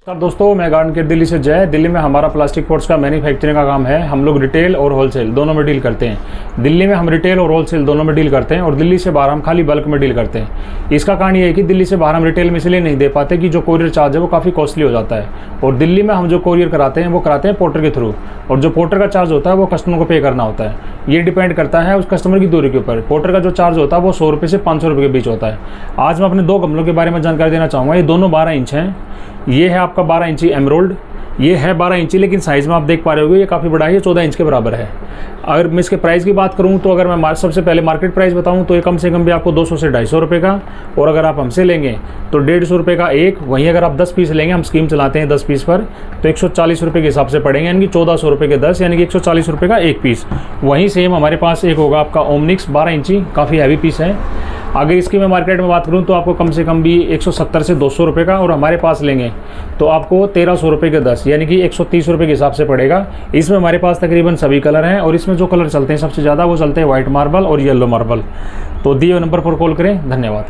Sir दोस्तों, मैं garden care Delhi से जय। दिल्ली में हमारा प्लास्टिक पॉट्स का मैन्युफैक्चरिंग का काम है। हम लोग रिटेल और होलसेल दोनों में डील करते हैं। दिल्ली में हम रिटेल और होलसेल दोनों में डील करते हैं और दिल्ली से बाहर हम खाली बल्क में डील करते हैं। इसका कारण ये है कि दिल्ली से बाहर हम रिटेल में इसलिए नहीं दे पाते कि जो कोरियर चार्ज है वो काफ़ी कॉस्टली हो जाता है, और दिल्ली में हम जो कोरियर कराते हैं वो कराते हैं पोर्टर के थ्रू, और जो पोर्टर का चार्ज होता है वो कस्टमर को पे करना होता है। ये डिपेंड करता है उस कस्टमर की दूरी के ऊपर। पोर्टर का जो चार्ज होता है वो 100 रुपये से 500 रुपये के बीच होता है। आज मैं अपने दो गमलों के बारे में जानकारी देना चाहूँगा। ये दोनों 12 इंच हैं। ये है आपका 12 इंची एमरोल्ड, ये है 12 इंची, लेकिन साइज़ में आप देख पा रहे होगे ये काफ़ी बड़ा है, ये 14 इंच के बराबर है। अगर मैं इसके प्राइस की बात करूं तो अगर मैं सबसे पहले मार्केट प्राइस बताऊं तो ये कम से कम भी आपको 200 से 250 रुपये का, और अगर आप हमसे लेंगे तो 150 रुपये का एक। वहीं अगर आप 10 पीस लेंगे, हम स्कीम चलाते हैं 10 पीस पर, तो 140 रुपये के हिसाब से पड़ेंगे, यानी कि 1400 रुपये के 10, यानी कि 140 रुपये का एक पीस। वहीं सेम हमारे पास एक होगा आपका ओमनिक्स 12 इंची, काफ़ी हैवी पीस है। अगर इसकी मैं मार्केट में बात करूं तो आपको कम से कम भी 170 से 200 रुपये का, और हमारे पास लेंगे तो आपको 1300 रुपये के 10, यानी कि 130 रुपये के हिसाब से पड़ेगा। इसमें हमारे पास तकरीबन सभी कलर हैं, और इसमें जो कलर चलते हैं सबसे ज़्यादा वो चलते हैं वाइट मार्बल और येलो मार्बल। तो दिए हुए नंबर पर कॉल करें। धन्यवाद।